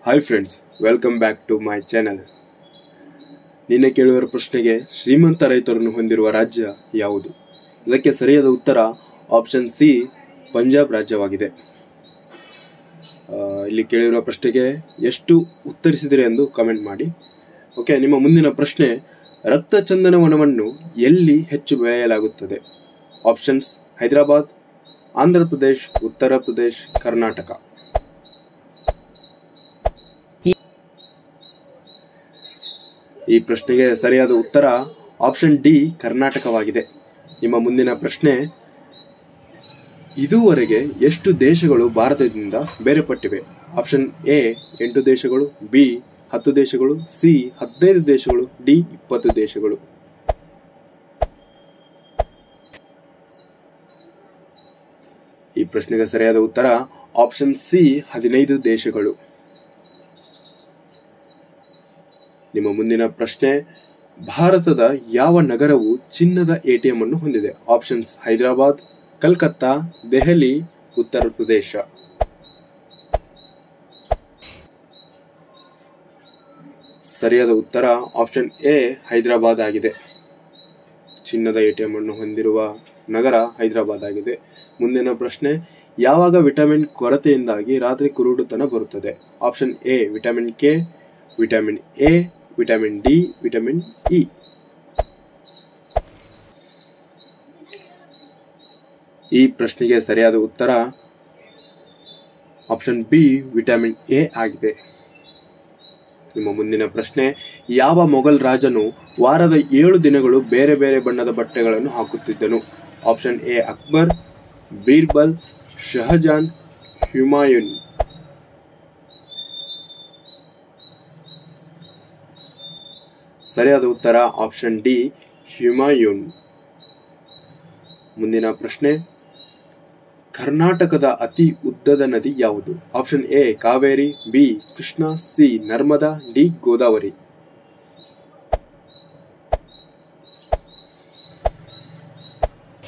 Hi friends, welcome back to my channel. ನಿನ್ನೆ ಕೇಳುವ ಪ್ರಶ್ನೆಗೆ ಶ್ರೀಮಂತ ರೈತರನ್ನು ಹೊಂದಿರುವ ರಾಜ್ಯ ಯಾವುದು? ಇದಕ್ಕೆ ಸರಿಯಾದ ಉತ್ತರ ಆಪ್ಷನ್ ಸಿ, ಪಂಜಾಬ್ ರಾಜ್ಯವಾಗಿದೆ. ಇಲ್ಲಿ ಕೇಳಿರುವ ಪ್ರಶ್ನೆಗೆ ಎಷ್ಟು ಉತ್ತರಿಸಿದಿರಿ ಎಂದು ಕಮೆಂಟ್ ಮಾಡಿ. ಓಕೆ, ನಿಮ್ಮ ಮುಂದಿನ ಪ್ರಶ್ನೆ, ರಕ್ತ ಚಂದನವನವನ್ನು ಎಲ್ಲಿ ಹೆಚ್ಚು ಬೆಳೆಯಲಾಗುತ್ತದೆ? ಆಪ್ಷನ್ಸ್: ಹೈದರಾಬಾದ್, ಆಂಧ್ರ ಪ್ರದೇಶ್, ಉತ್ತರ ಪ್ರದೇಶ್, ಕರ್ನಾಟಕ. ಈ ಪ್ರಶ್ನೆಗೆ ಸರಿಯಾದ ಉತ್ತರ ಆಪ್ಷನ್ ಡಿ, ಕರ್ನಾಟಕವಾಗಿದೆ. ನಿಮ್ಮ ಮುಂದಿನ ಪ್ರಶ್ನೆ, ಇದುವರೆಗೆ ಎಷ್ಟು ದೇಶಗಳು ಭಾರತದಿಂದ ಬೇರ್ಪಟ್ಟಿವೆ? ಆಪ್ಷನ್ ಎ 8 ದೇಶಗಳು, ಬಿ 10 ದೇಶಗಳು, ಸಿ 15 ದೇಶಗಳು, ಡಿ 20 ದೇಶಗಳು. ಈ ಪ್ರಶ್ನೆಗೆ ಸರಿಯಾದ ಉತ್ತರ ಆಪ್ಷನ್ ಸಿ, 15 ದೇಶಗಳು. ನಿಮ್ಮ ಮುಂದಿನ ಪ್ರಶ್ನೆ, ಭಾರತದ ಯಾವ ನಗರವು ಚಿನ್ನದ ಎಟಿಎಂ ಅನ್ನು ಹೊಂದಿದೆ? ಆಪ್ಷನ್ಸ್: ಹೈದರಾಬಾದ್, ಕಲ್ಕತ್ತಾ, ದೆಹಲಿ, ಉತ್ತರ ಪ್ರದೇಶ. ಸರಿಯಾದ ಉತ್ತರ ಆಪ್ಷನ್ ಎ, ಹೈದರಾಬಾದ್ ಆಗಿದೆ. ಚಿನ್ನದ ಎಟಿಎಂ ಅನ್ನು ಹೊಂದಿರುವ ನಗರ ಹೈದರಾಬಾದ್ ಆಗಿದೆ. ಮುಂದಿನ ಪ್ರಶ್ನೆ, ಯಾವಾಗ ವಿಟಮಿನ್ ಕೊರತೆಯಿಂದಾಗಿ ರಾತ್ರಿ ಕುರುಡುತನ ಬರುತ್ತದೆ? Option A, vitamin K, vitamin A, vitamin D, vitamin E. ಈ ಪ್ರಶ್ನೆಗೆ ಸರಿಯಾದ ಉತ್ತರ ಆಪ್ಷನ್ ಬಿ, ವಿಟಮಿನ್ ಎ ಆಗಿದೆ. ನಿಮ್ಮ ಮುಂದಿನ ಪ್ರಶ್ನೆ, ಯಾವ ಮೊಘಲ್ ರಾಜನು ವಾರದ 7 ದಿನಗಳು ಬೇರೆ ಬೇರೆ ಬಣ್ಣದ ಬಟ್ಟೆಗಳನ್ನು ಹಾಕುತ್ತಿದ್ದನು? Option A, Akbar, Birbal, Shahjahan, Humayun. ಸರಿಯಾದ ಉತ್ತರ ಆಪ್ಷನ್ ಡಿ, ಹುಮಾಯೂನ್. ಮುಂದಿನ ಪ್ರಶ್ನೆ, ಕರ್ನಾಟಕದ ಅತಿ ಉದ್ದದ ನದಿ ಯಾವುದು? Option A, Kaveri, B Krishna, C Narmada, D Godavari.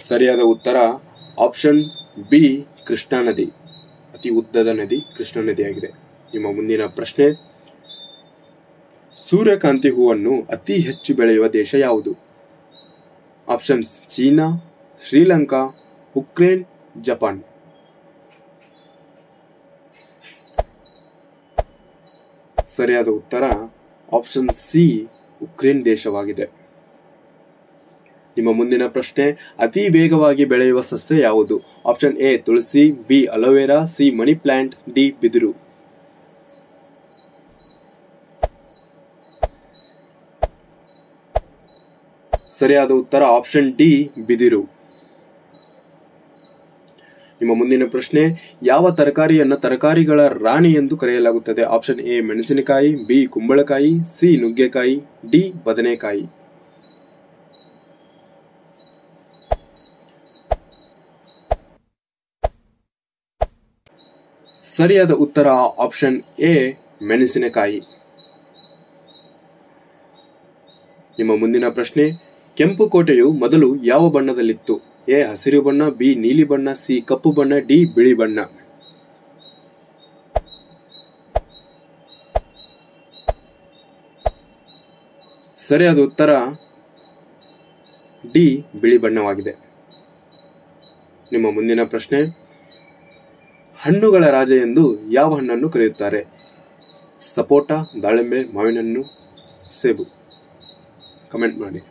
ಸರಿಯಾದ ಉತ್ತರ ಆಪ್ಷನ್ ಬಿ, ಕೃಷ್ಣಾ ನದಿ. ಅತಿ ಉದ್ದದ ನದಿ ಕೃಷ್ಣಾ ನದಿಯಾಗಿದೆ. ನಿಮ್ಮ ಮುಂದಿನ ಪ್ರಶ್ನೆ, ಸೂರ್ಯಕಾಂತಿ ಹೂವನ್ನು ಅತಿ ಹೆಚ್ಚು ಬೆಳೆಯುವ ದೇಶ ಯಾವುದು? Options: China, Sri Lanka, Ukraine, Japan. ಸರಿಯಾದ ಉತ್ತರ ಆಪ್ಷನ್ ಸಿ, ಉಕ್ರೇನ್ ದೇಶವಾಗಿದೆ. ನಿಮ್ಮ ಮುಂದಿನ ಪ್ರಶ್ನೆ, ಅತಿ ವೇಗವಾಗಿ ಬೆಳೆಯುವ ಸಸ್ಯ ಯಾವುದು? ಆಪ್ಷನ್ ಎ, ತುಳಸಿ, B aloe vera, C money plant, D ಬಿದಿರು. ಸರಿಯಾದ ಉತ್ತರ ಆಪ್ಷನ್ ಡಿ, ಬಿದಿರು. ನಿಮ್ಮ ಮುಂದಿನ ಪ್ರಶ್ನೆ, ಯಾವ ತರಕಾರಿಯನ್ನು ತರಕಾರಿಗಳ ರಾಣಿ ಎಂದು ಕರೆಯಲಾಗುತ್ತದೆ? ಆಪ್ಷನ್ ಎ, ಮೆಣಸಿನಕಾಯಿ, ಬಿ ಕುಂಬಳಕಾಯಿ, ಸಿ ನುಗ್ಗೆಕಾಯಿ, ಡಿ ಬದನೆಕಾಯಿ. ಸರಿಯಾದ ಉತ್ತರ ಆಪ್ಷನ್ ಎ, ಮೆಣಸಿನಕಾಯಿ. ನಿಮ್ಮ ಮುಂದಿನ ಪ್ರಶ್ನೆ, ಕೆಂಪು ಕೋಟೆಯು ಮೊದಲು ಯಾವ ಬಣ್ಣದಲ್ಲಿತ್ತು? ಎ ಹಸಿರು ಬಣ್ಣ, ಬಿ ನೀಲಿ ಬಣ್ಣ, ಸಿ ಕಪ್ಪು ಬಣ್ಣ, ಡಿ ಬಿಳಿ ಬಣ್ಣ. ಸರಿಯಾದ ಉತ್ತರ ಡಿ, ಬಿಳಿ ಬಣ್ಣವಾಗಿದೆ. ನಿಮ್ಮ ಮುಂದಿನ ಪ್ರಶ್ನೆ, ಹಣ್ಣುಗಳ ರಾಜ ಎಂದು ಯಾವ ಹಣ್ಣನ್ನು ಕರೆಯುತ್ತಾರೆ? ಸಪೋಟ, ದಾಳಿಂಬೆ, ಮಾವಿನ ಹಣ್ಣು, ಸೇಬು. ಕಮೆಂಟ್ ಮಾಡಿ.